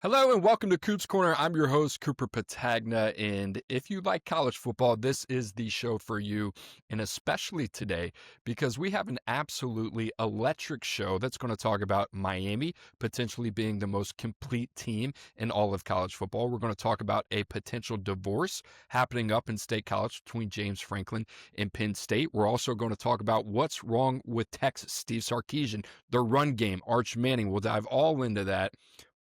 Hello and welcome to Coop's Corner. I'm your host, Cooper Petagna, and if you like college football, this is the show for you, and especially today because we have an absolutely electric show that's going to talk about Miami potentially being the most complete team in all of college football. We're going to talk about a potential divorce happening up in State College between James Franklin and Penn State. We're also going to talk about what's wrong with Texas, Steve Sarkisian, the run game, Arch Manning. We'll dive all into that.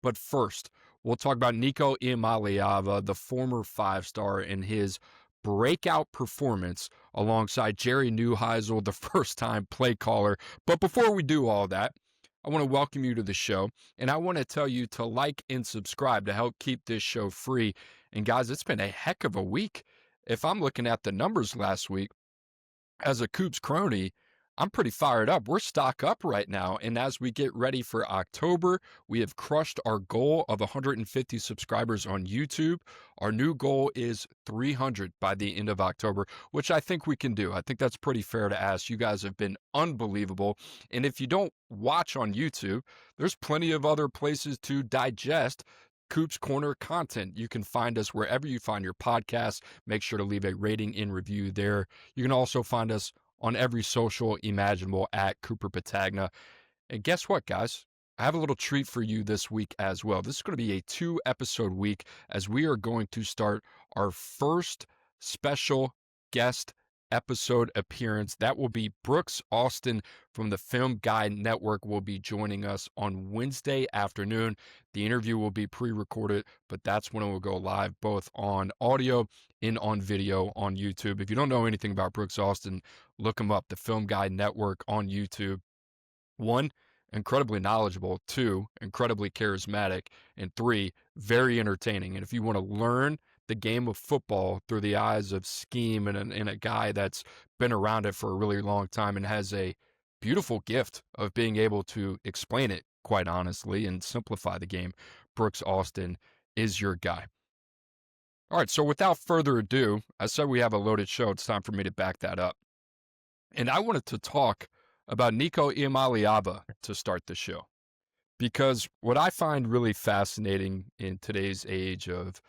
But first, we'll talk about Nico Iamaleava, the former five-star, and his breakout performance alongside Jerry Neuheisel, the first-time play caller. But before we do all that, I want to welcome you to the show, and I want to tell you to like and subscribe to help keep this show free. And guys, it's been a heck of a week. If I'm looking at the numbers last week, as a Coops crony, I'm pretty fired up. We're stock up right now. And as we get ready for October, we have crushed our goal of 150 subscribers on YouTube. Our new goal is 300 by the end of October, which I think we can do. I think that's pretty fair to ask. You guys have been unbelievable. And if you don't watch on YouTube, there's plenty of other places to digest Coop's Corner content. You can find us wherever you find your podcasts. Make sure to leave a rating and review there. You can also find us on every social imaginable at Cooper Petagna. And guess what, guys? I have a little treat for you this week as well. This is going to be a 2-episode week as we are going to start our first special guest episode appearance. That will be Brooks Austin from the Film Guide Network will be joining us on Wednesday afternoon. The interview will be pre-recorded, but that's when it will go live both on audio and on video on YouTube. If you don't know anything about Brooks Austin, look him up, the Film Guide Network on YouTube. 1, incredibly knowledgeable. 2, incredibly charismatic. And 3, very entertaining. And if you want to learn the game of football through the eyes of scheme and a guy that's been around it for a really long time and has a beautiful gift of being able to explain it, quite honestly, and simplify the game, Brooks Austin is your guy. All right, so without further ado, I said we have a loaded show. It's time for me to back that up. And I wanted to talk about Nico Iamaleava to start the show. Because what I find really fascinating in today's age of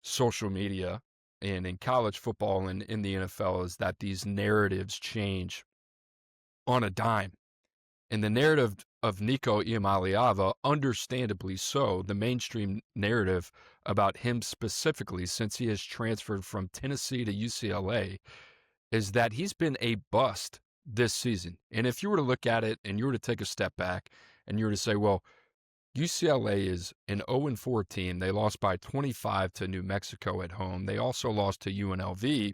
social media and in college football and in the NFL is that these narratives change on a dime. And the narrative of Nico Iamaleava, understandably so, the mainstream narrative about him specifically since he has transferred from Tennessee to UCLA, is that he's been a bust this season. And if you were to look at it and you were to take a step back and you were to say, well, UCLA is an 0-4 team. They lost by 25 to New Mexico at home. They also lost to UNLV.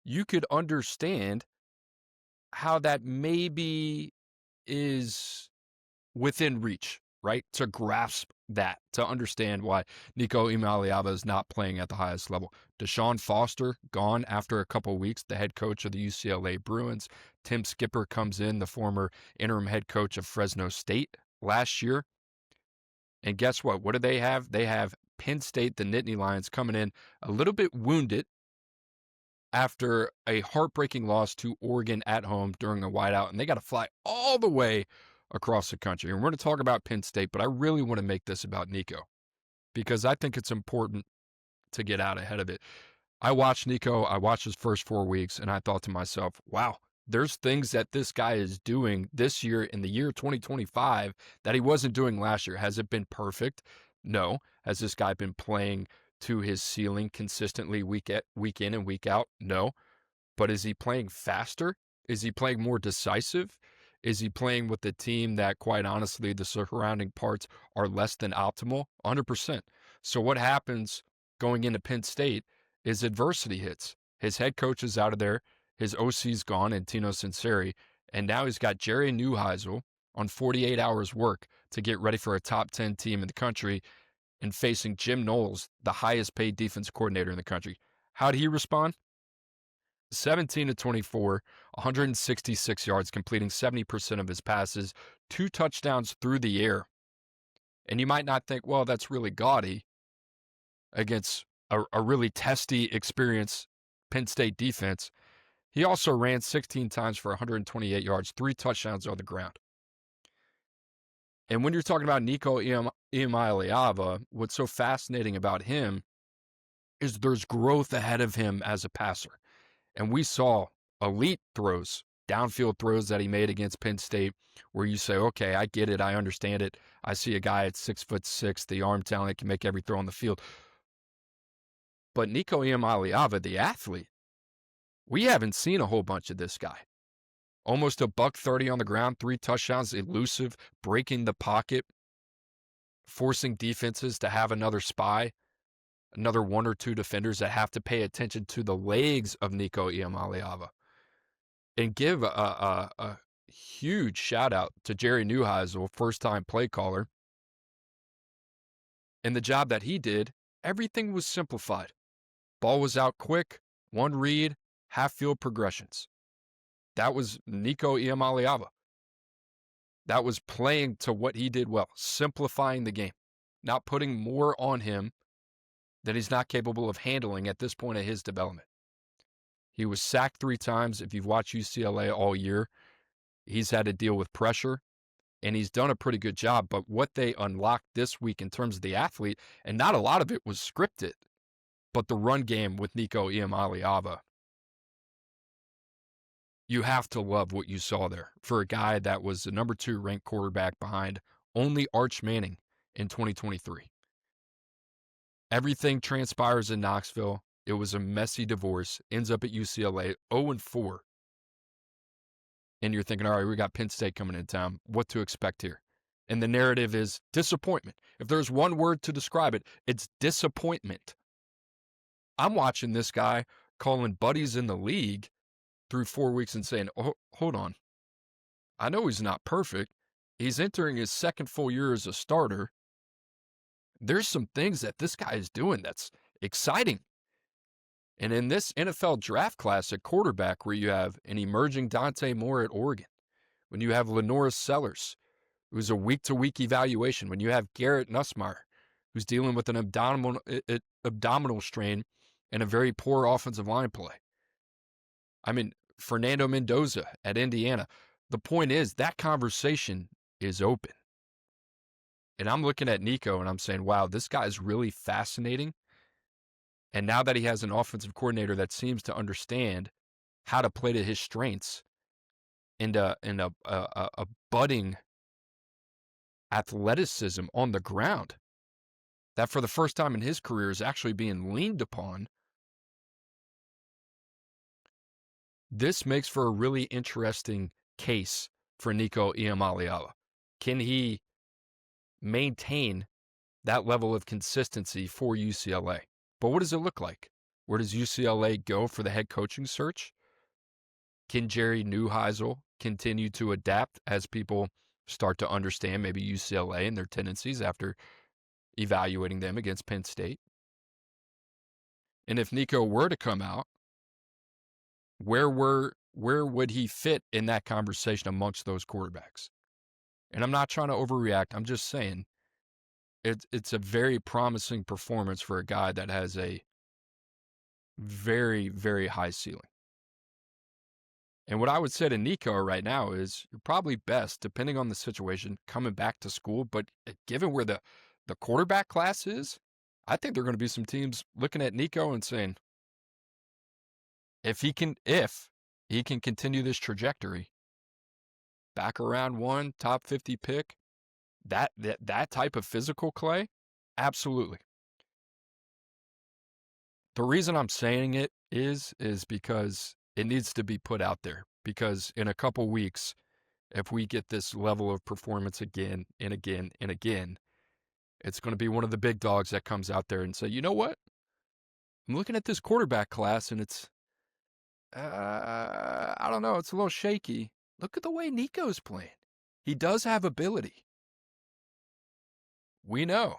You could understand how that maybe is within reach, right? To grasp that, to understand why Nico Iamaleava is not playing at the highest level. Deshaun Foster gone after a couple weeks, the head coach of the UCLA Bruins. Tim Skipper comes in, the former interim head coach of Fresno State last year. And guess what? What do they have? They have Penn State, the Nittany Lions, coming in a little bit wounded after a heartbreaking loss to Oregon at home during a whiteout. And they got to fly all the way across the country. And we're going to talk about Penn State, but I really want to make this about Nico because I think it's important to get out ahead of it. I watched Nico. I watched his first 4 weeks, and I thought to myself, wow, there's things that this guy is doing this year in the year 2025 that he wasn't doing last year. Has it been perfect? No. Has this guy been playing to his ceiling consistently week in and week out? No. But is he playing faster? Is he playing more decisive? Is he playing with the team that, quite honestly, the surrounding parts are less than optimal? 100%. So what happens going into Penn State is adversity hits. His head coach is out of there. His OC's gone, and Tino Sinceri, and now he's got Jerry Neuheisel on 48 hours work to get ready for a top 10 team in the country and facing Jim Knowles, the highest paid defense coordinator in the country. How did he respond? 17-24, 166 yards, completing 70% of his passes, 2 touchdowns through the air. And you might not think, well, that's really gaudy against a really testy, experienced Penn State defense. He also ran 16 times for 128 yards, 3 touchdowns on the ground. And when you're talking about Nico Iamaleava, what's so fascinating about him is there's growth ahead of him as a passer. And we saw elite throws, downfield throws that he made against Penn State, where you say, okay, I get it. I understand it. I see a guy at 6'6", the arm talent can make every throw on the field. But Nico Iamaleava, the athlete, we haven't seen a whole bunch of this guy. Almost a $130 on the ground, 3 touchdowns, elusive, breaking the pocket, forcing defenses to have another spy, another 1 or 2 defenders that have to pay attention to the legs of Nico Iamaleava. And give a huge shout out to Jerry Neuheisel, first-time play caller. And the job that he did, everything was simplified. Ball was out quick, 1 read, half-field progressions. That was Nico Iamaleava. That was playing to what he did well, simplifying the game, not putting more on him that he's not capable of handling at this point of his development. He was sacked 3 times. If you've watched UCLA all year, he's had to deal with pressure, and he's done a pretty good job. But what they unlocked this week in terms of the athlete, and not a lot of it was scripted, but the run game with Nico Iamaleava, you have to love what you saw there for a guy that was the number 2 ranked quarterback behind only Arch Manning in 2023. Everything transpires in Knoxville. It was a messy divorce, ends up at UCLA, 0-4. And you're thinking, all right, we got Penn State coming in town. What to expect here? And the narrative is disappointment. If there's one word to describe it, it's disappointment. I'm watching this guy calling buddies in the league through 4 weeks and saying, oh, hold on. I know he's not perfect. He's entering his second full year as a starter. There's some things that this guy is doing that's exciting. And in this NFL draft class at quarterback, where you have an emerging Dante Moore at Oregon, when you have Lenora Sellers, who's a week-to-week evaluation, when you have Garrett Nussmeier, who's dealing with an abdominal strain and a very poor offensive line play. I mean, Fernando Mendoza at Indiana. The point is that conversation is open. And I'm looking at Nico and I'm saying, wow, this guy is really fascinating. And now that he has an offensive coordinator that seems to understand how to play to his strengths and a budding athleticism on the ground that for the first time in his career is actually being leaned upon, this makes for a really interesting case for Nico Iamaleava. Can he maintain that level of consistency for UCLA? But what does it look like? Where does UCLA go for the head coaching search? Can Jerry Neuheisel continue to adapt as people start to understand maybe UCLA and their tendencies after evaluating them against Penn State? And if Nico were to come out, where would he fit in that conversation amongst those quarterbacks? And I'm not trying to overreact. I'm just saying it's a very promising performance for a guy that has a very, very high ceiling. And what I would say to Nico right now is you're probably best, depending on the situation, coming back to school. But given where the quarterback class is, I think there are going to be some teams looking at Nico and saying, if he can continue this trajectory, back around 1, top 50 pick, that type of physical clay, absolutely. The reason I'm saying it is because it needs to be put out there. Because in a couple weeks, if we get this level of performance again and again and again, it's going to be one of the big dogs that comes out there and say, you know what? I'm looking at this quarterback class and it's, I don't know, it's a little shaky. Look at the way Nico's playing. He does have ability. We know.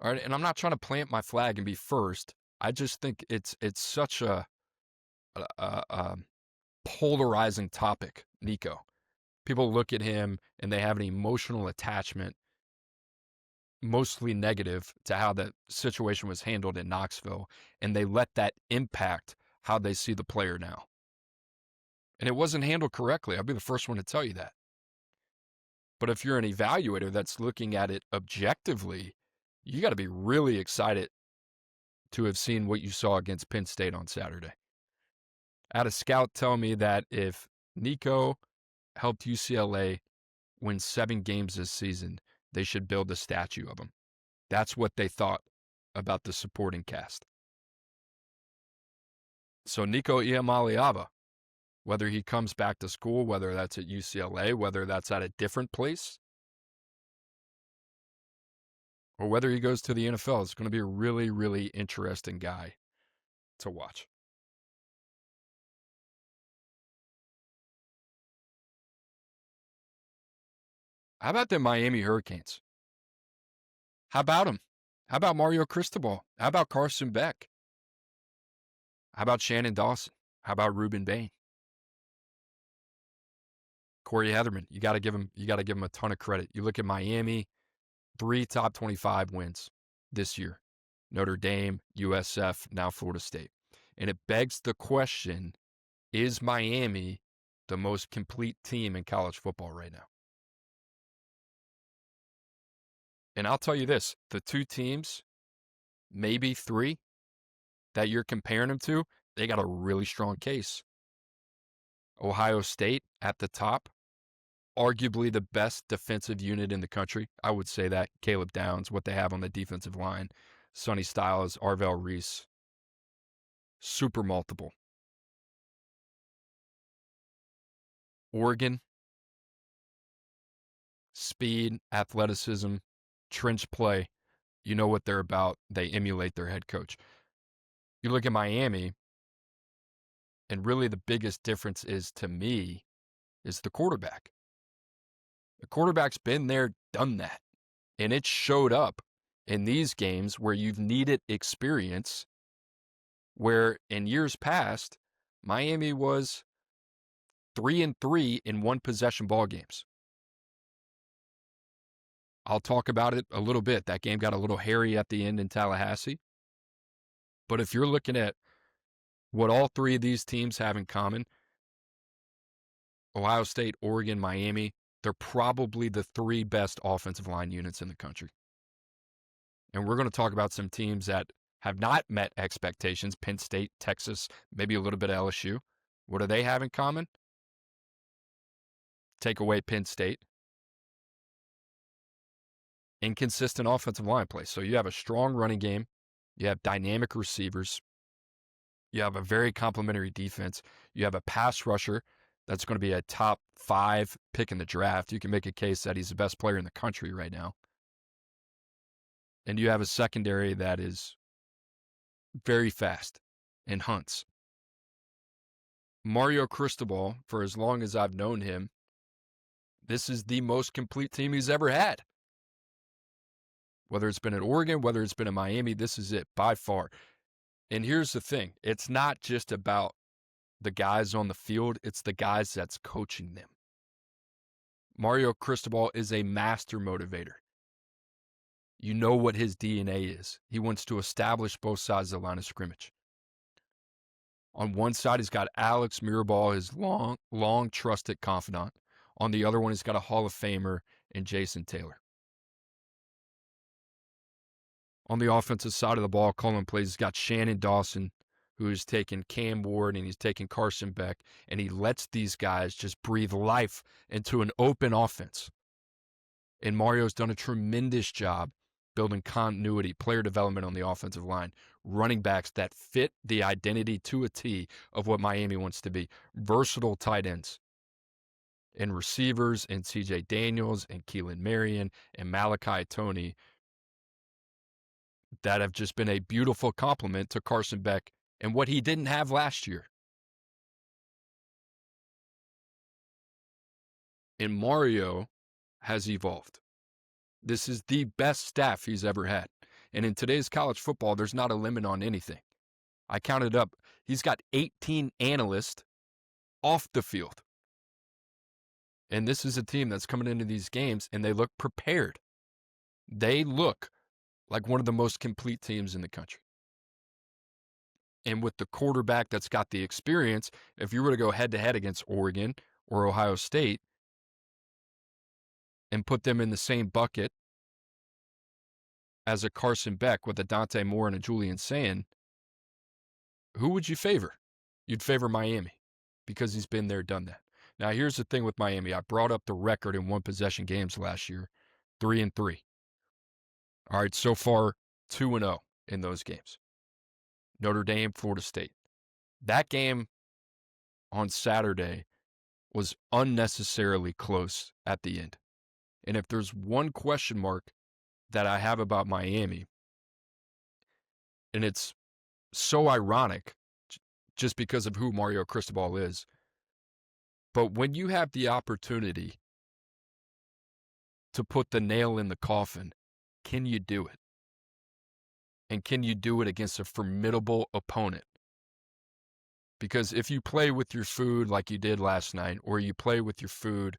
All right, and I'm not trying to plant my flag and be first. I just think it's such a polarizing topic, Nico. People look at him and they have an emotional attachment, mostly negative, to how the situation was handled in Knoxville, and they let that impact how they see the player now. And it wasn't handled correctly. I'll be the first one to tell you that. But if you're an evaluator that's looking at it objectively, you got to be really excited to have seen what you saw against Penn State on Saturday. I had a scout tell me that if Nico helped UCLA win 7 games this season, they should build a statue of him. That's what they thought about the supporting cast. So Nico Iamaleava, whether he comes back to school, whether that's at UCLA, whether that's at a different place, or whether he goes to the NFL, it's going to be a really, really interesting guy to watch. How about the Miami Hurricanes? How about them? How about Mario Cristobal? How about Carson Beck? How about Shannon Dawson? How about Ruben Bain? Corey Heatherman, you got to give him a ton of credit. You look at Miami, 3 top 25 wins this year. Notre Dame, USF, now Florida State. And it begs the question, is Miami the most complete team in college football right now? And I'll tell you this, the 2 teams, maybe 3, that you're comparing them to, they got a really strong case. Ohio State at the top, arguably the best defensive unit in the country. I would say that. Caleb Downs, what they have on the defensive line, Sonny Styles, Arvell Reese, super multiple. Oregon, speed, athleticism, trench play. You know what they're about. They emulate their head coach. You look at Miami, and really the biggest difference is, to me, is the quarterback. The quarterback's been there, done that. And it showed up in these games where you've needed experience, where in years past, Miami was 3-3 in one possession ball games. I'll talk about it a little bit. That game got a little hairy at the end in Tallahassee. But if you're looking at what all 3 of these teams have in common, Ohio State, Oregon, Miami, they're probably the 3 best offensive line units in the country. And we're going to talk about some teams that have not met expectations. Penn State, Texas, maybe a little bit of LSU. What do they have in common? Take away Penn State. Inconsistent offensive line play. So you have a strong running game. You have dynamic receivers. You have a very complimentary defense. You have a pass rusher that's going to be a top 5 pick in the draft. You can make a case that he's the best player in the country right now. And you have a secondary that is very fast and hunts. Mario Cristobal, for as long as I've known him, this is the most complete team he's ever had. Whether it's been at Oregon, whether it's been in Miami, this is it by far. And here's the thing. It's not just about the guys on the field. It's the guys that's coaching them. Mario Cristobal is a master motivator. You know what his DNA is. He wants to establish both sides of the line of scrimmage. On one side, he's got Alex Mirabal, his long trusted confidant. On the other one, he's got a Hall of Famer in Jason Taylor. On the offensive side of the ball, calling plays, he's got Shannon Dawson, who has taken Cam Ward and he's taken Carson Beck, and he lets these guys just breathe life into an open offense. And Mario's done a tremendous job building continuity, player development on the offensive line, running backs that fit the identity to a T of what Miami wants to be, versatile tight ends, and receivers, and C.J. Daniels, and Keelan Marion, and Malachi Toney, that have just been a beautiful compliment to Carson Beck and what he didn't have last year. And Mario has evolved. This is the best staff he's ever had. And in today's college football, there's not a limit on anything. I counted up. He's got 18 analysts off the field. And this is a team that's coming into these games, and they look prepared. They look like one of the most complete teams in the country. And with the quarterback that's got the experience, if you were to go head-to-head against Oregon or Ohio State, and put them in the same bucket as a Carson Beck with a Dante Moore and a Julian Sand, who would you favor? You'd favor Miami because he's been there, done that. Now, here's the thing with Miami. I brought up the record in one-possession games last year, 3-3. All right, so far, 2-0 in those games. Notre Dame, Florida State. That game on Saturday was unnecessarily close at the end. And if there's one question mark that I have about Miami, and it's so ironic just because of who Mario Cristobal is, but when you have the opportunity to put the nail in the coffin, can you do it? And can you do it against a formidable opponent? Because if you play with your food like you did last night, or you play with your food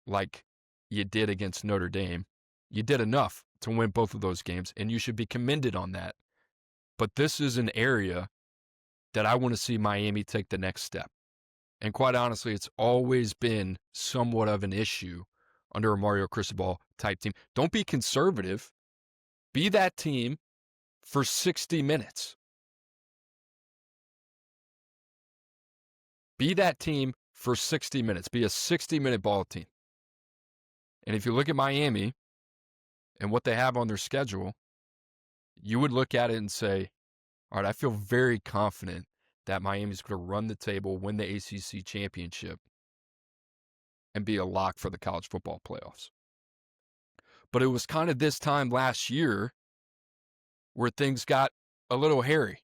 like you did against Notre Dame, you did enough to win both of those games, and you should be commended on that. But this is an area that I want to see Miami take the next step. And quite honestly, it's always been somewhat of an issue under a Mario Cristobal type team. Don't be conservative. Be that team for 60 minutes. Be that team for 60 minutes. Be a 60-minute ball team. And if you look at Miami and what they have on their schedule, you would look at it and say, all right, I feel very confident that Miami's going to run the table, win the ACC championship, and be a lock for the college football playoffs. But it was kind of this time last year where things got a little hairy.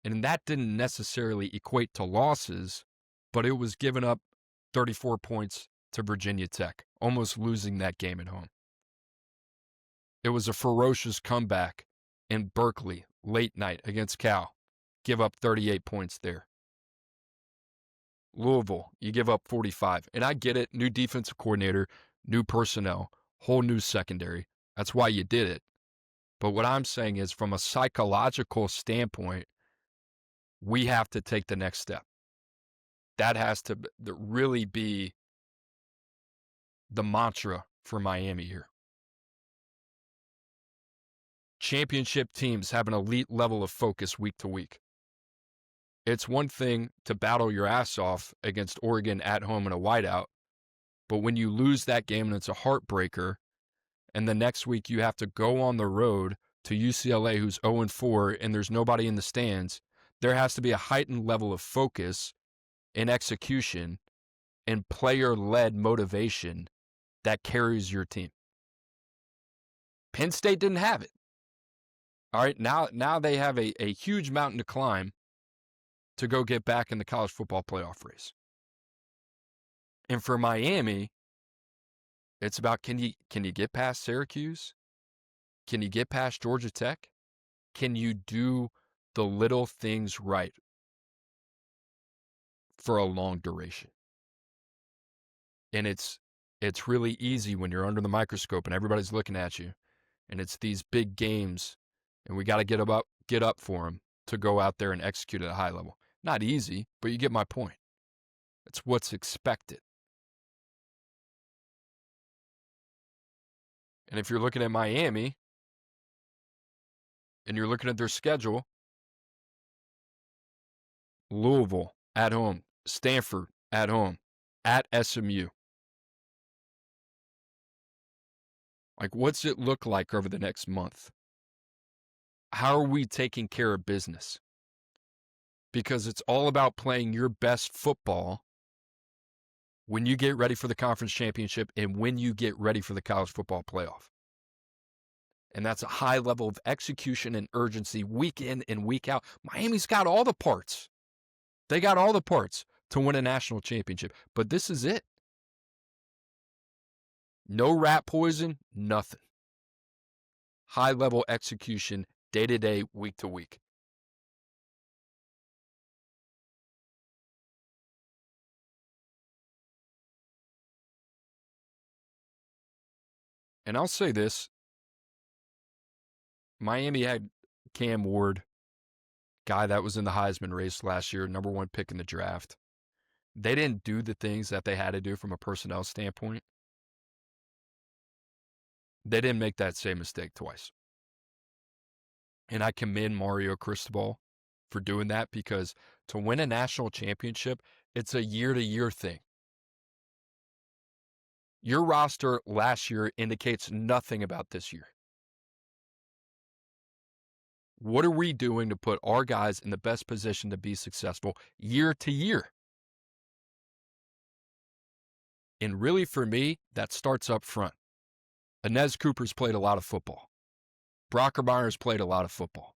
And that didn't necessarily equate to losses, but it was giving up 34 points to Virginia Tech, almost losing that game at home. It was a ferocious comeback in Berkeley late night against Cal. Give up 38 points there. Louisville, you give up 45. And I get it, new defensive coordinator, new personnel, whole new secondary. That's why you did it. But what I'm saying is, from a psychological standpoint, we have to take the next step. That has to really be the mantra for Miami here. Championship teams have an elite level of focus week to week. It's one thing to battle your ass off against Oregon at home in a whiteout, but when you lose that game and it's a heartbreaker, and the next week you have to go on the road to UCLA, who's 0-4, and there's nobody in the stands, there has to be a heightened level of focus and execution and player-led motivation that carries your team. Penn State didn't have it. All right, now they have a huge mountain to climb to go get back in the college football playoff race. And for Miami, it's about, can you get past Syracuse? Can you get past Georgia Tech? Can you do the little things right for a long duration? And it's really easy when you're under the microscope and everybody's looking at you, and it's these big games, and we got to get up for them to go out there and execute at a high level. Not easy, but you get my point. It's what's expected. And if you're looking at Miami and you're looking at their schedule, Louisville at home, Stanford at home, at SMU. Like, what's it look like over the next month? How are we taking care of business? Because it's all about playing your best football when you get ready for the conference championship and when you get ready for the college football playoff. And that's a high level of execution and urgency week in and week out. Miami's got all the parts. They got all the parts to win a national championship. But this is it. No rat poison, nothing. High level execution, day to day, week to week. And I'll say this. Miami had Cam Ward, guy that was in the Heisman race last year, number 1 pick in the draft. They didn't do the things that they had to do from a personnel standpoint. They didn't make that same mistake twice. And I commend Mario Cristobal for doing that, because to win a national championship, it's a year-to-year thing. Your roster last year indicates nothing about this year. What are we doing to put our guys in the best position to be successful year to year? And really, for me, that starts up front. Inez Cooper's played a lot of football. Brockermeyer's played a lot of football.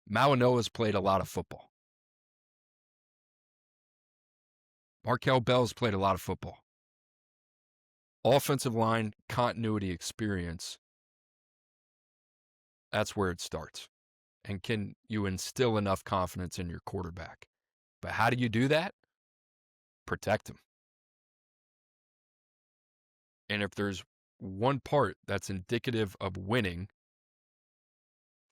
Malinois played a lot of football. Markel Bell's played a lot of football. Offensive line continuity experience, that's where it starts. And can you instill enough confidence in your quarterback? But how do you do that? Protect him. And if there's one part that's indicative of winning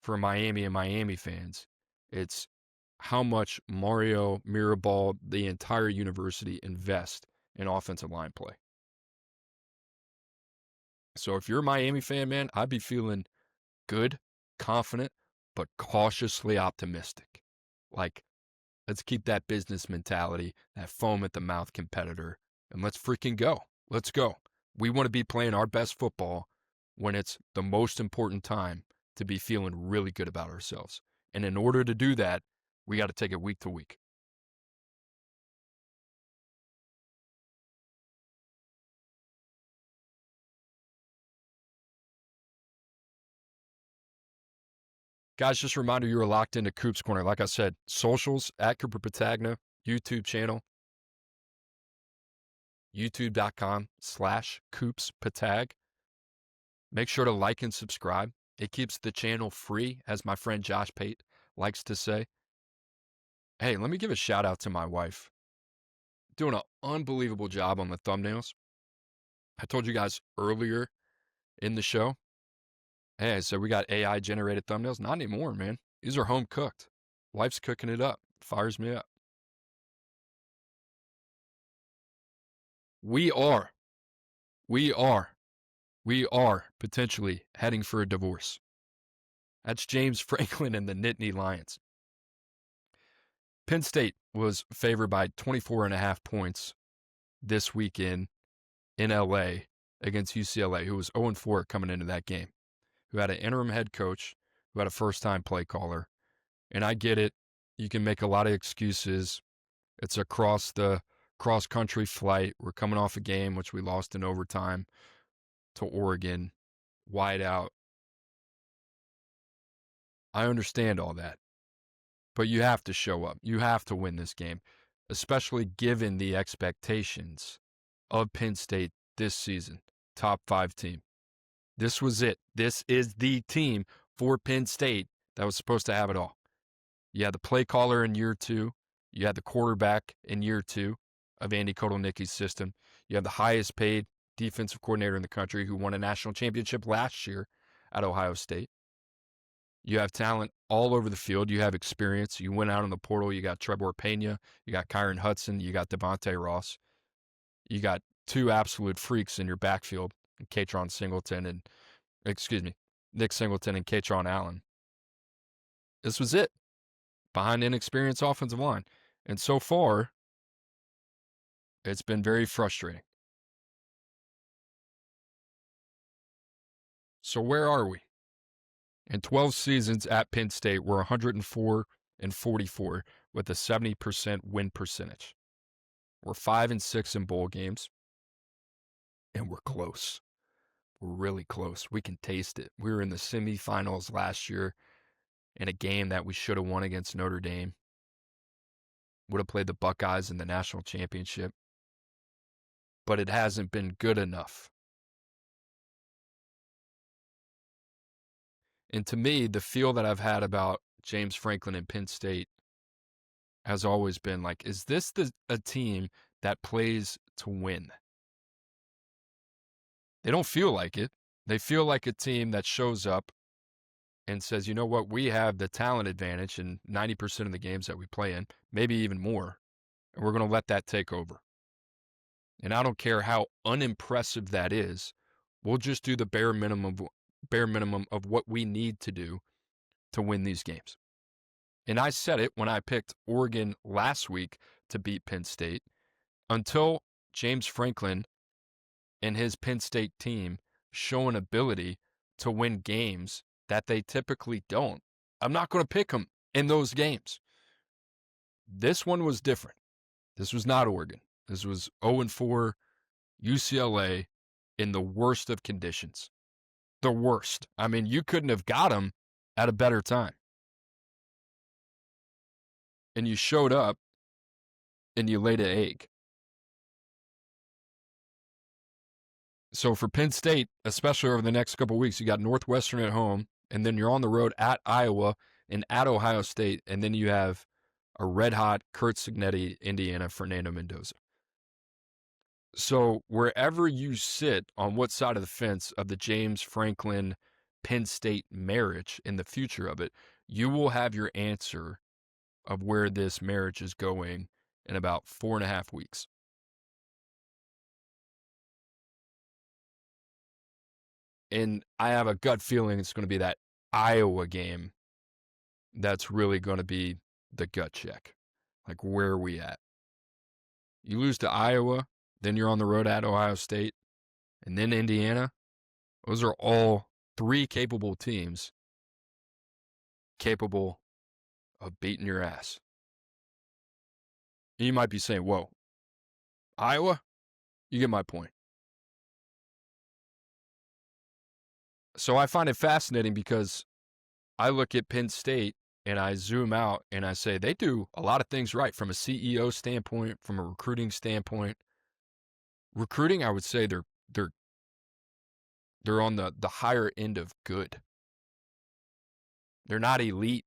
for Miami and Miami fans, it's how much Mario, Mirabal, the entire university invest in offensive line play. So if you're a Miami fan, man, I'd be feeling good, confident, but cautiously optimistic. Like, let's keep that business mentality, that foam at the mouth competitor, and let's freaking go. Let's go. We want to be playing our best football when it's the most important time to be feeling really good about ourselves. And in order to do that, we got to take it week to week. Guys, just a reminder, you are locked into Coop's Corner. Like I said, socials at Cooper Petagna, YouTube channel, youtube.com/CoopsPetag. Make sure to like and subscribe. It keeps the channel free, as my friend Josh Pate likes to say. Hey, let me give a shout out to my wife. Doing an unbelievable job on the thumbnails. I told you guys earlier in the show, hey, so we got AI generated thumbnails. Not anymore, man. These are home cooked. Wife's cooking it up. Fires me up. We are potentially heading for a divorce. That's James Franklin and the Nittany Lions. Penn State was favored by 24.5 points this weekend in LA against UCLA, who was 0-4 coming into that game, who had an interim head coach, who had a first-time play caller. And I get it. You can make a lot of excuses. It's across the cross-country flight. We're coming off a game which we lost in overtime to Oregon, wide out. I understand all that. But you have to show up. You have to win this game, especially given the expectations of Penn State this season. Top 5 team. This was it. This is the team for Penn State that was supposed to have it all. You had the play caller in year 2. You had the quarterback in year 2 of Andy Kotelnicki's system. You have the highest paid defensive coordinator in the country who won a national championship last year at Ohio State. You have talent all over the field. You have experience. You went out on the portal. You got Trevor Pena. You got Kyron Hudson. You got Devontae Ross. You got 2 absolute freaks in your backfield, Nick Singleton and Katron Allen. This was it. Behind inexperienced offensive line. And so far, it's been very frustrating. So where are we? In 12 seasons at Penn State, we're 104-44 with a 70% win percentage. We're 5-6 in bowl games, and we're close. We're really close. We can taste it. We were in the semifinals last year in a game that we should have won against Notre Dame. Would have played the Buckeyes in the national championship. But it hasn't been good enough. And to me, the feel that I've had about James Franklin and Penn State has always been like, is this a team that plays to win? They don't feel like it. They feel like a team that shows up and says, you know what, we have the talent advantage in 90% of the games that we play in, maybe even more. and we're going to let that take over. And I don't care how unimpressive that is. We'll just do the bare minimum of what we need to do to win these games. And I said it when I picked Oregon last week to beat Penn State. Until James Franklin and his Penn State team show an ability to win games that they typically don't, I'm not going to pick them in those games. This one was different. This was not Oregon. This was 0-4 UCLA in the worst of conditions. The worst. I mean, you couldn't have got them at a better time. And you showed up and you laid an egg. So for Penn State, especially over the next couple of weeks, you got Northwestern at home, and then you're on the road at Iowa and at Ohio State, and then you have a red-hot Kurt Signetti, Indiana, Fernando Mendoza. So wherever you sit on what side of the fence of the James Franklin Penn State marriage in the future of it, you will have your answer of where this marriage is going in about 4.5 weeks. And I have a gut feeling it's going to be that Iowa game that's really going to be the gut check. Like, where are we at? You lose to Iowa, then you're on the road at Ohio State, and then Indiana. Those are all three capable teams capable of beating your ass. And you might be saying, whoa, Iowa? You get my point. So I find it fascinating because I look at Penn State and I zoom out and I say they do a lot of things right from a CEO standpoint, from a recruiting standpoint. Recruiting, I would say they're on the higher end of good. They're not elite.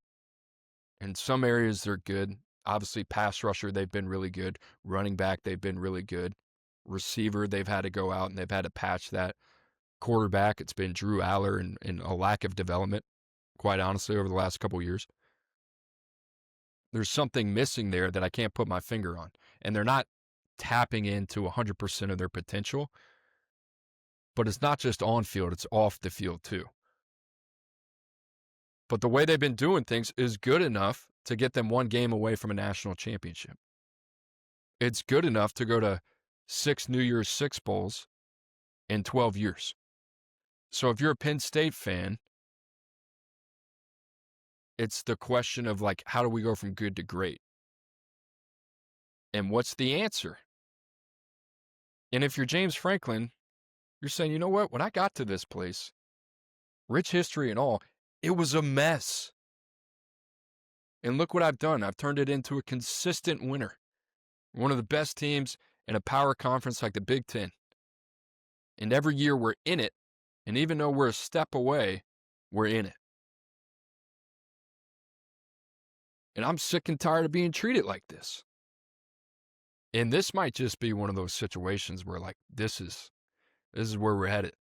In some areas, they're good. Obviously, pass rusher, they've been really good. Running back, they've been really good. Receiver, they've had to go out and they've had to patch that. Quarterback, it's been Drew Aller and a lack of development, quite honestly, over the last couple of years. There's something missing there that I can't put my finger on. And they're not tapping into 100% of their potential. But it's not just on field, it's off the field too. But the way they've been doing things is good enough to get them one game away from a national championship. It's good enough to go to 6 New Year's Six Bowls in 12 years. So if you're a Penn State fan, it's the question of, like, how do we go from good to great? And what's the answer? And if you're James Franklin, you're saying, you know what? When I got to this place, rich history and all, it was a mess. And look what I've done. I've turned it into a consistent winner. One of the best teams in a power conference like the Big Ten. And every year we're in it. And even though we're a step away, we're in it. And I'm sick and tired of being treated like this. And this might just be one of those situations where, like, this is where we're headed.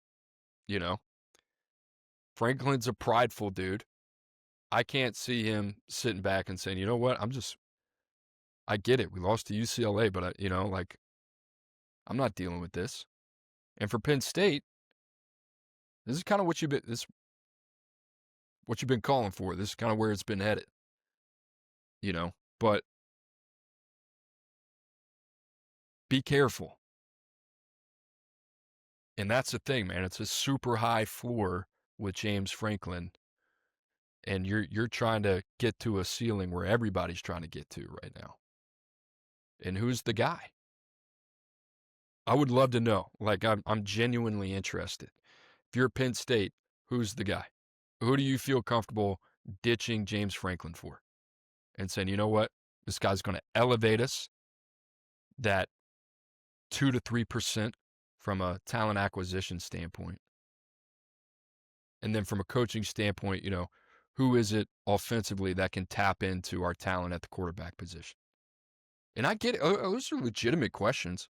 You know? Franklin's a prideful dude. I can't see him sitting back and saying, you know what, I get it. We lost to UCLA, but, I'm not dealing with this. And for Penn State, this is kind of what you've been calling for. This is kind of where it's been headed. But be careful. And that's the thing, man. It's a super high floor with James Franklin. And you're trying to get to a ceiling where everybody's trying to get to right now. And who's the guy? I would love to know. Like, I'm genuinely interested. If you're Penn State, who's the guy? Who do you feel comfortable ditching James Franklin for? And saying, you know what? This guy's going to elevate us that 2 to 3% from a talent acquisition standpoint. And then from a coaching standpoint, who is it offensively that can tap into our talent at the quarterback position? And I get it. Those are legitimate questions.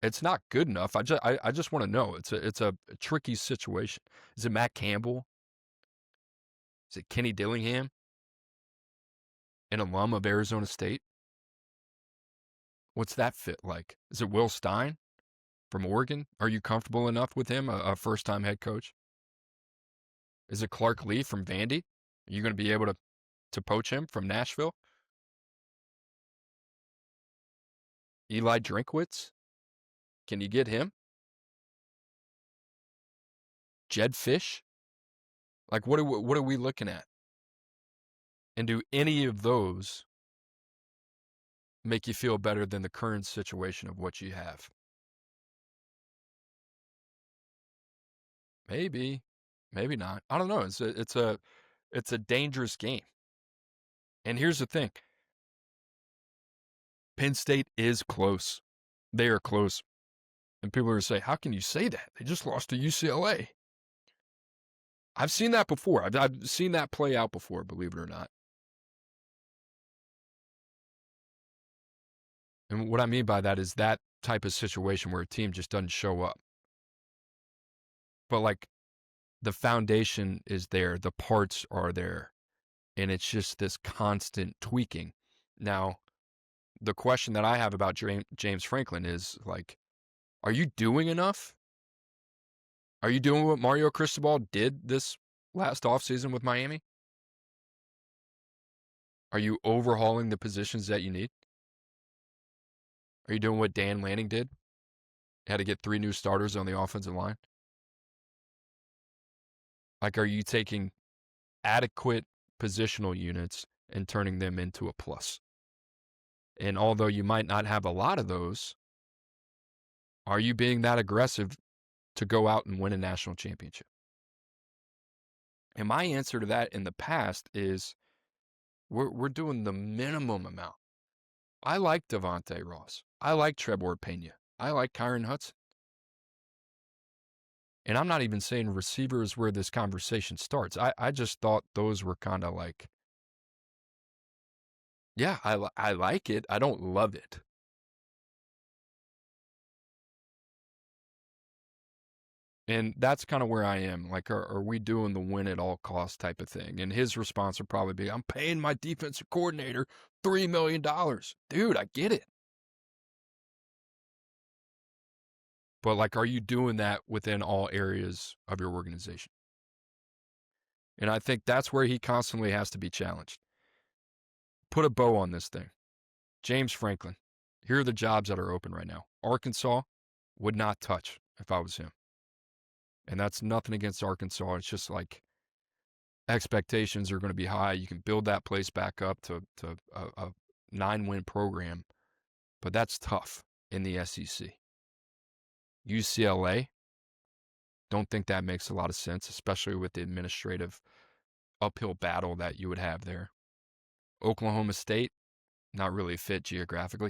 It's not good enough. I just want to know. It's a tricky situation. Is it Matt Campbell? Is it Kenny Dillingham, an alum of Arizona State? What's that fit like? Is it Will Stein from Oregon? Are you comfortable enough with him, a first-time head coach? Is it Clark Lee from Vandy? Are you going to be able to poach him from Nashville? Eli Drinkwitz? Can you get him? Jed Fish? Like, what are we looking at? And do any of those make you feel better than the current situation of what you have? Maybe, maybe not. I don't know. It's a dangerous game. And here's the thing. Penn State is close. They are close. And people are going to say, how can you say that? They just lost to UCLA. I've seen that before. I've seen that play out before, believe it or not. And what I mean by that is that type of situation where a team just doesn't show up. But like the foundation is there, the parts are there, and it's just this constant tweaking. Now, the question that I have about James Franklin is like, are you doing enough? Are you doing what Mario Cristobal did this last offseason with Miami? Are you overhauling the positions that you need? Are you doing what Dan Lanning did? Had to get 3 new starters on the offensive line? Like, are you taking adequate positional units and turning them into a plus? And although you might not have a lot of those, are you being that aggressive to go out and win a national championship? And my answer to that in the past is we're doing the minimum amount. I like Devontae Ross. I like Trevor Pena. I like Kyron Hudson. And I'm not even saying receiver is where this conversation starts. I just thought those were kind of like, yeah, I like it. I don't love it. And that's kind of where I am. Like, are we doing the win at all costs type of thing? And his response would probably be, I'm paying my defensive coordinator $3 million. Dude, I get it. But, like, are you doing that within all areas of your organization? And I think that's where he constantly has to be challenged. Put a bow on this thing. James Franklin, here are the jobs that are open right now. Arkansas would not touch if I was him. And that's nothing against Arkansas. It's just like expectations are going to be high. You can build that place back up to a 9-win program, but that's tough in the SEC. UCLA, don't think that makes a lot of sense, especially with the administrative uphill battle that you would have there. Oklahoma State, not really fit geographically.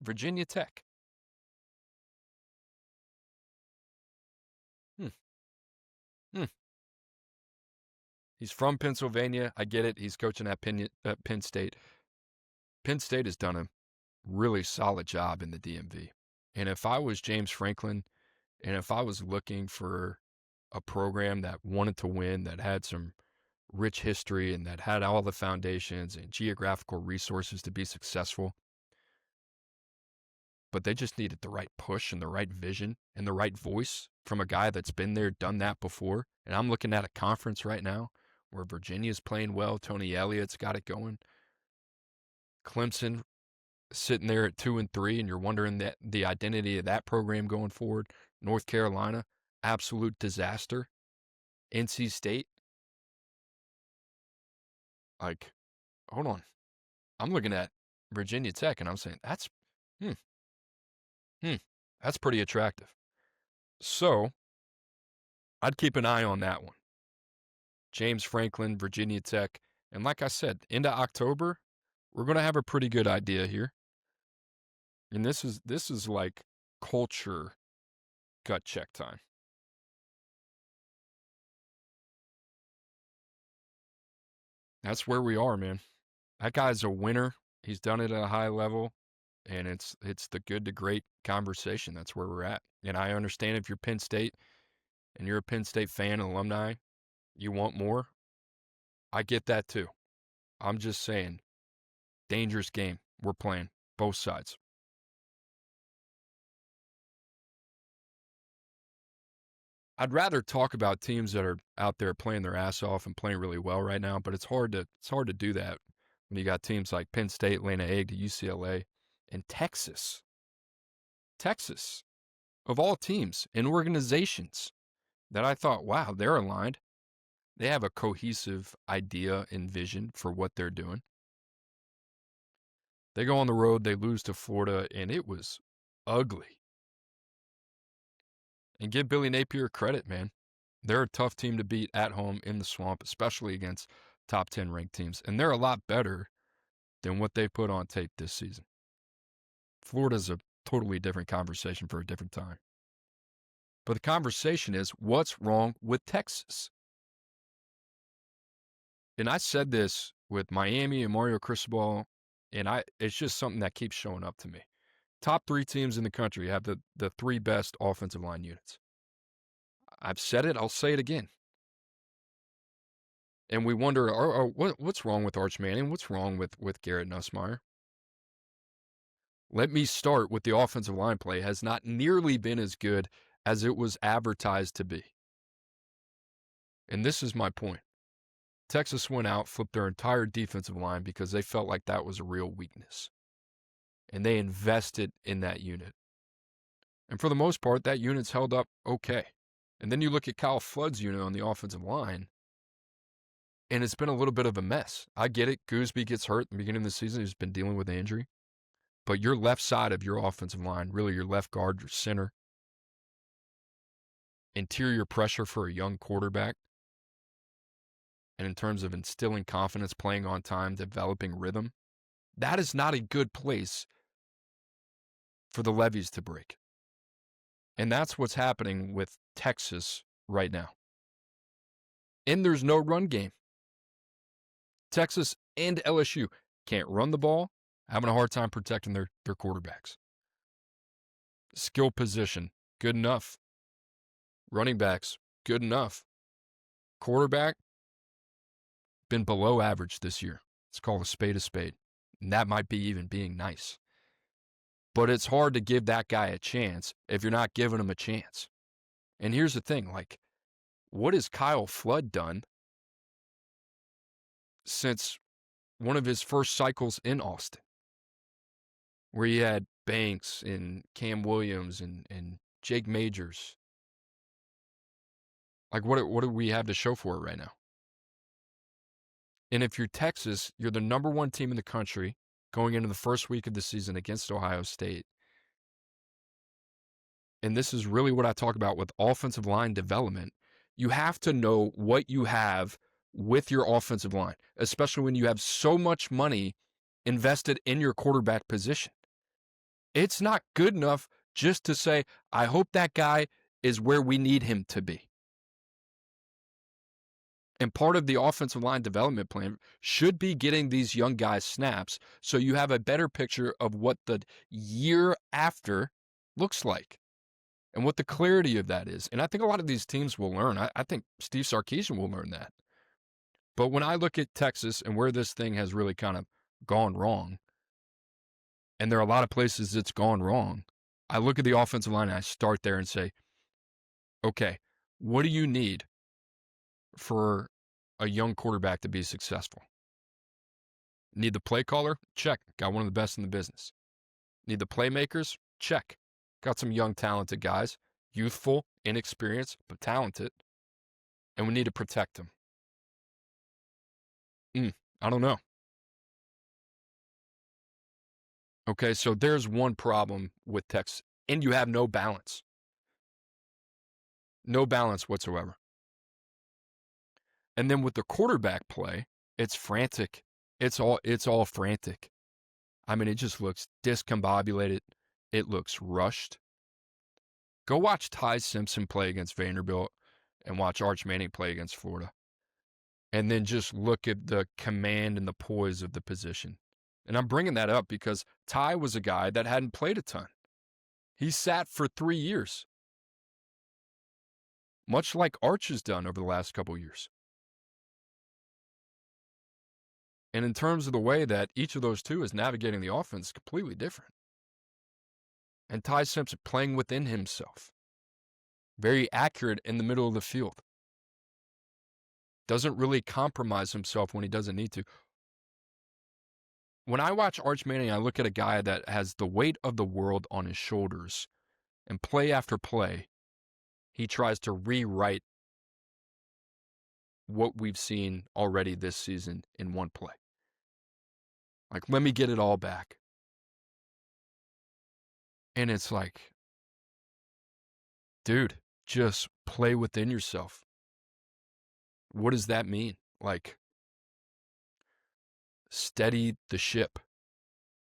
Virginia Tech. He's from Pennsylvania. I get it. He's coaching at Penn State. Penn State has done a really solid job in the DMV. And if I was James Franklin, and if I was looking for a program that wanted to win, that had some rich history and that had all the foundations and geographical resources to be successful, but they just needed the right push and the right vision and the right voice from a guy that's been there, done that before. And I'm looking at a conference right now where Virginia's playing well. Tony Elliott's got it going. Clemson sitting there at 2-3, and you're wondering that the identity of that program going forward. North Carolina, absolute disaster. NC State, like, hold on. I'm looking at Virginia Tech, and I'm saying that's that's pretty attractive. So I'd keep an eye on that one. James Franklin, Virginia Tech. And like I said, into October, we're going to have a pretty good idea here. And this is like culture gut check time. That's where we are, man. That guy's a winner. He's done it at a high level, and it's the good to great conversation. That's where we're at. And I understand if you're Penn State and you're a Penn State fan, alumni, you want more. I get that too. I'm just saying, dangerous game we're playing, both sides. I'd rather talk about teams that are out there playing their ass off and playing really well right now, but it's hard to do that when you got teams like Penn State laying an egg to UCLA and Texas. Texas, of all teams and organizations that I thought, wow, they're aligned. They have a cohesive idea and vision for what they're doing. They go on the road, they lose to Florida, and it was ugly. And give Billy Napier credit, man. They're a tough team to beat at home in the Swamp, especially against top 10 ranked teams. And they're a lot better than what they put on tape this season. Florida's a totally different conversation for a different time. But the conversation is, what's wrong with Texas? And I said this with Miami and Mario Cristobal, and it's just something that keeps showing up to me. Top 3 teams in the country have the 3 best offensive line units. I've said it, I'll say it again. And we wonder, what's wrong with Arch Manning? What's wrong with Garrett Nussmeier? Let me start with the offensive line play has not nearly been as good as it was advertised to be. And this is my point. Texas went out, flipped their entire defensive line because they felt like that was a real weakness. And they invested in that unit. And for the most part, that unit's held up okay. And then you look at Kyle Flood's unit on the offensive line, and it's been a little bit of a mess. I get it. Gooseby gets hurt at the beginning of the season. He's been dealing with an injury. But your left side of your offensive line, really your left guard, your center, interior pressure for a young quarterback, and in terms of instilling confidence, playing on time, developing rhythm, that is not a good place for the levees to break. And that's what's happening with Texas right now. And there's no run game. Texas and LSU can't run the ball, having a hard time protecting their quarterbacks. Skill position, good enough. Running backs, good enough. Quarterback, been below average this year. It's called a spade. And that might be even being nice. But it's hard to give that guy a chance if you're not giving him a chance. And here's the thing, what has Kyle Flood done since one of his first cycles in Austin, where he had Banks and Cam Williams and Jake Majors? What do we have to show for it right now? And if you're Texas, you're the number 1 team in the country going into the first week of the season against Ohio State. And this is really what I talk about with offensive line development. You have to know what you have with your offensive line, especially when you have so much money invested in your quarterback position. It's not good enough just to say, I hope that guy is where we need him to be. And part of the offensive line development plan should be getting these young guys snaps so you have a better picture of what the year after looks like and what the clarity of that is. And I think a lot of these teams will learn. I think Steve Sarkisian will learn that. But when I look at Texas and where this thing has really kind of gone wrong, and there are a lot of places it's gone wrong, I look at the offensive line and I start there and say, okay, what do you need for a young quarterback to be successful? Need the play caller? Check. Got one of the best in the business. Need the playmakers? Check. Got some young, talented guys. Youthful, inexperienced, but talented. And we need to protect them. I don't know. Okay, so there's one problem with Texas. And you have no balance. No balance whatsoever. And then with the quarterback play, it's frantic. It's all frantic. I mean, it just looks discombobulated. It looks rushed. Go watch Ty Simpson play against Vanderbilt and watch Arch Manning play against Florida. And then just look at the command and the poise of the position. And I'm bringing that up because Ty was a guy that hadn't played a ton. He sat for 3 years, much like Arch has done over the last couple of years. And in terms of the way that each of those two is navigating the offense, completely different. And Ty Simpson playing within himself. very accurate in the middle of the field. Doesn't really compromise himself when he doesn't need to. When I watch Arch Manning, I look at a guy that has the weight of the world on his shoulders, and play after play, he tries to rewrite what we've seen already this season in one play. Like, let me get it all back. And it's like, dude, just play within yourself. What does that mean? Like, steady the ship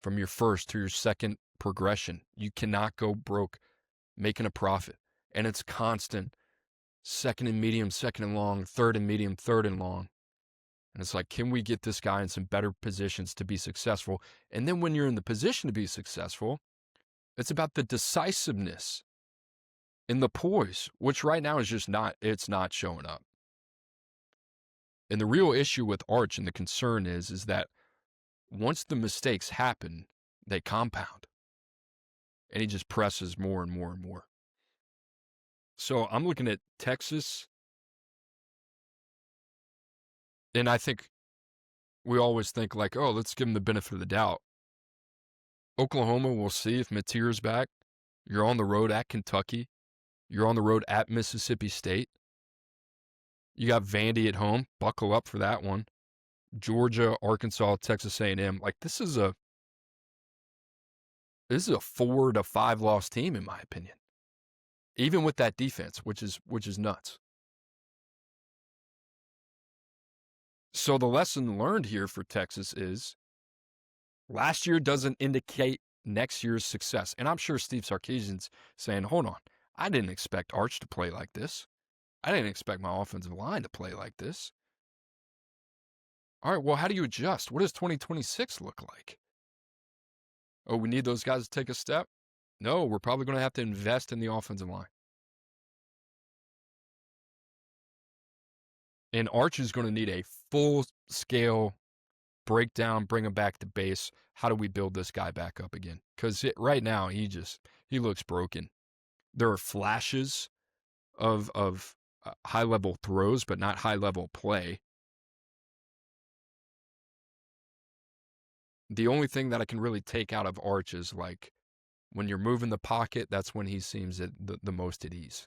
from your first to your second progression. You cannot go broke making a profit. And it's constant. Second and medium, second and long, third and medium, third and long. And it's like, can we get this guy in some better positions to be successful? And then when you're in the position to be successful, it's about the decisiveness and the poise, which right now is just it's not showing up. And the real issue with Arch and the concern is that once the mistakes happen, they compound. And he just presses more and more and more. So I'm looking at Texas. And I think we always think like, oh, let's give him the benefit of the doubt. Oklahoma, we'll see if Mateer's back. You're on the road at Kentucky. You're on the road at Mississippi State. You got Vandy at home. Buckle up for that one. Georgia, Arkansas, Texas A&M. Like, this is a 4 to 5 loss team in my opinion. Even with that defense, which is nuts. So the lesson learned here for Texas is last year doesn't indicate next year's success. And I'm sure Steve Sarkisian's saying, hold on, I didn't expect Arch to play like this. I didn't expect my offensive line to play like this. All right, well, how do you adjust? What does 2026 look like? Oh, we need those guys to take a step? No, we're probably going to have to invest in the offensive line. And Arch is going to need a full-scale breakdown, bring him back to base. How do we build this guy back up again? Because right now, he looks broken. There are flashes of high-level throws, but not high-level play. The only thing that I can really take out of Arch is, like, when you're moving the pocket, that's when he seems the most at ease.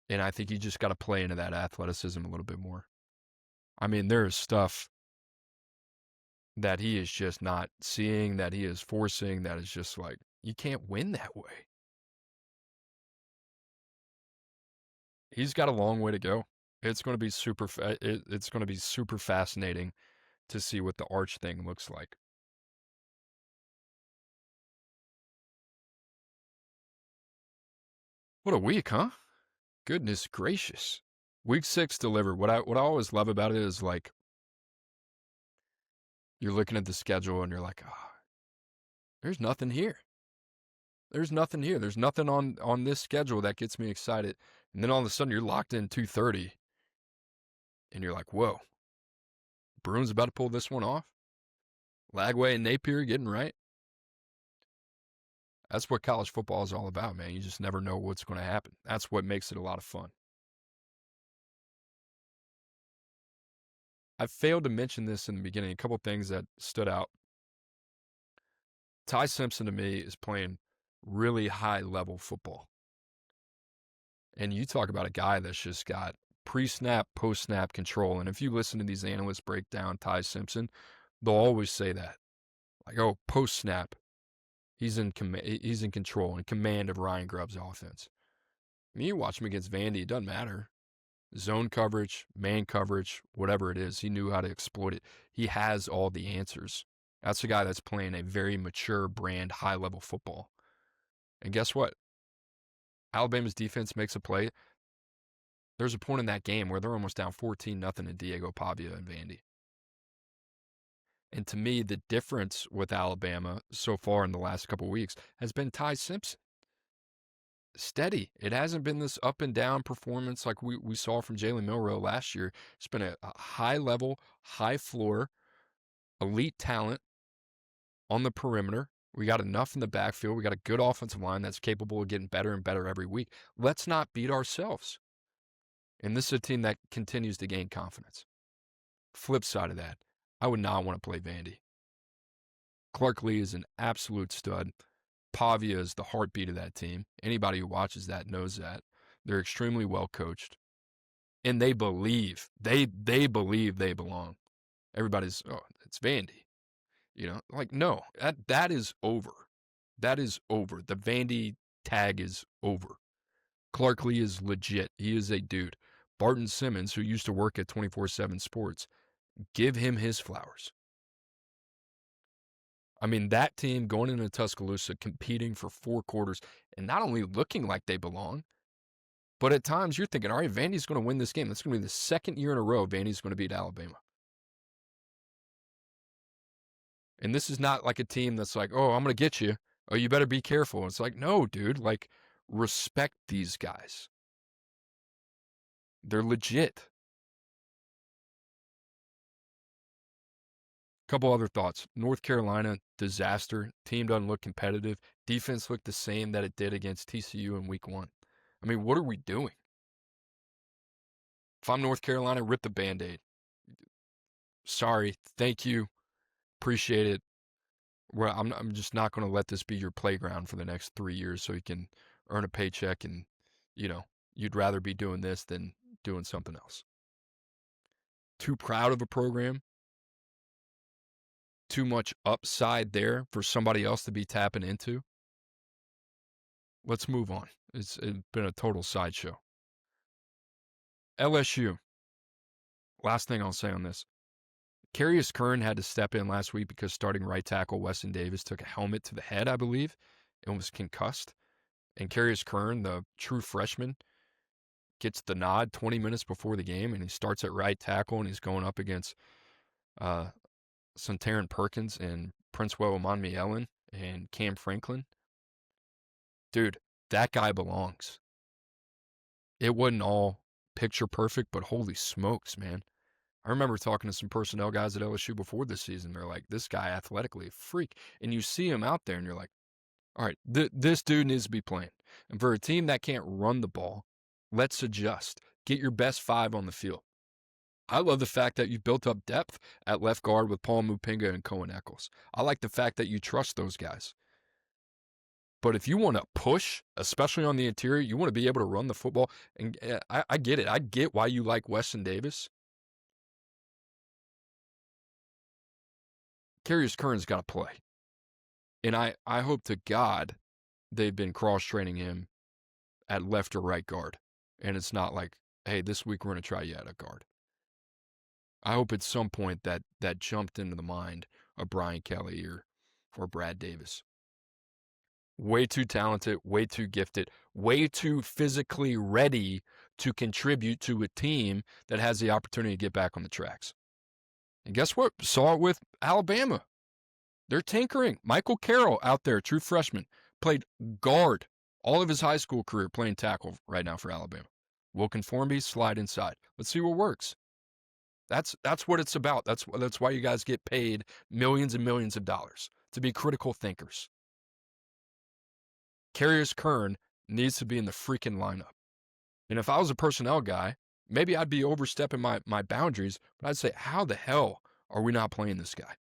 And I think you just got to play into that athleticism a little bit more. I mean, there is stuff that he is just not seeing, that he is forcing, that is just like, you can't win that way. He's got a long way to go. It's going to be it's going to be super fascinating to see what the Arch thing looks like. What a week, huh? Goodness gracious. Week 6 delivered. What I always love about it is, like, you're looking at the schedule and you're like, there's nothing here. There's nothing here. There's nothing on this schedule that gets me excited. And then all of a sudden you're locked in 2:30 and you're like, whoa, Bruins about to pull this one off. Lagway and Napier getting right. That's what college football is all about, man. You just never know what's going to happen. That's what makes it a lot of fun. I failed to mention this in the beginning. A couple things that stood out. Ty Simpson, to me, is playing really high-level football. And you talk about a guy that's just got pre-snap, post-snap control. And if you listen to these analysts break down Ty Simpson, they'll always say that. Like, oh, post-snap, he's in control and command of Ryan Grubb's offense. I mean, you watch him against Vandy, it doesn't matter. Zone coverage, man coverage, whatever it is, he knew how to exploit it. He has all the answers. That's a guy that's playing a very mature brand, high-level football. And guess what? Alabama's defense makes a play. There's a point in that game where they're almost down 14-0 to Diego Pavia and Vandy. And to me, the difference with Alabama so far in the last couple of weeks has been Ty Simpson. Steady. It hasn't been this up and down performance like we saw from Jalen Milroe last year. It's been a high level, high floor, elite talent on the perimeter, We got enough in the backfield. We got a good offensive line that's capable of getting better and better every week. Let's not beat ourselves. And this is a team that continues to gain confidence. Flip side of that, I would not want to play Vandy. Clark Lee is an absolute stud. Pavia is the heartbeat of that team. Anybody who watches that knows that. They're extremely well coached. And they believe. They believe they belong. Everybody's, oh, it's Vandy. No, that is over. That is over. The Vandy tag is over. Clark Lee is legit. He is a dude. Barton Simmons, who used to work at 24/7 Sports, give him his flowers. I mean, that team going into Tuscaloosa, competing for 4 quarters, and not only looking like they belong, but at times you're thinking, all right, Vandy's going to win this game. That's going to be the second year in a row Vandy's going to beat Alabama. And this is not like a team that's like, oh, I'm going to get you. Oh, you better be careful. It's like, no, dude, like, respect these guys. They're legit. Couple other thoughts. North Carolina, disaster. Team doesn't look competitive. Defense looked the same that it did against TCU in week 1. I mean, what are we doing? If I'm North Carolina, rip the Band-Aid. Sorry. Thank you. Appreciate it. Well, I'm just not going to let this be your playground for the next 3 years so you can earn a paycheck and, you'd rather be doing this than doing something else. Too proud of a program. Too much upside there for somebody else to be tapping into. Let's move on. It's been a total sideshow. LSU. Last thing I'll say on this. Carius Kern had to step in last week because starting right tackle Weston Davis took a helmet to the head, I believe, and was concussed. And Carius Kern, the true freshman, gets the nod 20 minutes before the game, and he starts at right tackle, and he's going up against Sontaran Perkins and Princewell Omonmi-Ellen and Cam Franklin. Dude, that guy belongs. It wasn't all picture perfect, but holy smokes, man. I remember talking to some personnel guys at LSU before this season. They're like, this guy athletically, freak. And you see him out there and you're like, all right, this dude needs to be playing. And for a team that can't run the ball, let's adjust. Get your best 5 on the field. I love the fact that you built up depth at left guard with Paul Mupinga and Cohen Eccles. I like the fact that you trust those guys. But if you want to push, especially on the interior, you want to be able to run the football. And I get it. I get why you like Weston Davis. Carius Kern's got to play. And I hope to God they've been cross-training him at left or right guard. And it's not like, hey, this week we're going to try you at a guard. I hope at some point that jumped into the mind of Brian Kelly or Brad Davis. Way too talented, way too gifted, way too physically ready to contribute to a team that has the opportunity to get back on the tracks. And guess what? Saw it with Alabama. They're tinkering. Michael Carroll out there, true freshman, played guard all of his high school career, playing tackle right now for Alabama. Will Conformity slide inside? Let's see what works. That's what it's about. That's why you guys get paid millions and millions of dollars, to be critical thinkers. Carius Kern needs to be in the freaking lineup. And if I was a personnel guy, maybe I'd be overstepping my boundaries, but I'd say, how the hell are we not playing this guy?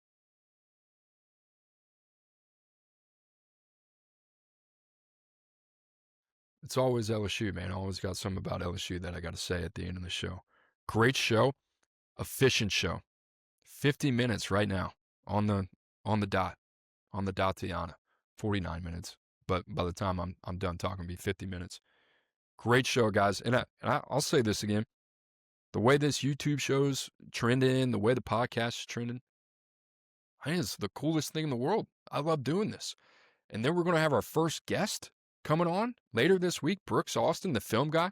It's always LSU, man. I always got something about LSU that I got to say at the end of the show. Great show, efficient show. 50 minutes right now on the dot, Tiana. 49 minutes, but by the time I'm done talking, it'll be 50 minutes. Great show, guys. And I'll say this again. The way this YouTube show's trending, the way the podcast is trending, I think it's the coolest thing in the world. I love doing this. And then we're going to have our first guest coming on later this week, Brooks Austin, the film guy.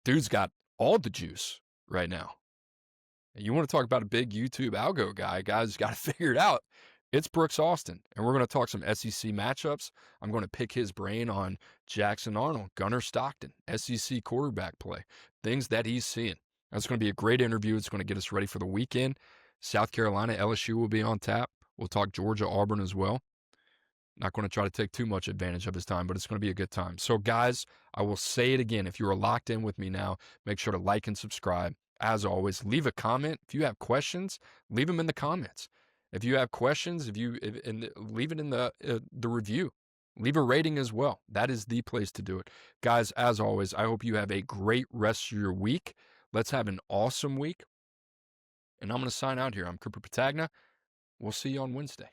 Dude's got all the juice right now. And you want to talk about a big YouTube algo guy, guys, got to figure it out. It's Brooks Austin, and we're going to talk some SEC matchups. I'm going to pick his brain on Jackson Arnold, Gunnar Stockton, SEC quarterback play, things that he's seeing. That's going to be a great interview. It's going to get us ready for the weekend. South Carolina, LSU will be on tap. We'll talk Georgia, Auburn as well. Not going to try to take too much advantage of his time, but it's going to be a good time. So, guys, I will say it again. If you are locked in with me now, make sure to like and subscribe. As always, leave a comment. If you have questions, leave them in the comments. If you have questions, leave it in the review. Leave a rating as well. That is the place to do it. Guys, as always, I hope you have a great rest of your week. Let's have an awesome week. And I'm going to sign out here. I'm Cooper Petagna. We'll see you on Wednesday.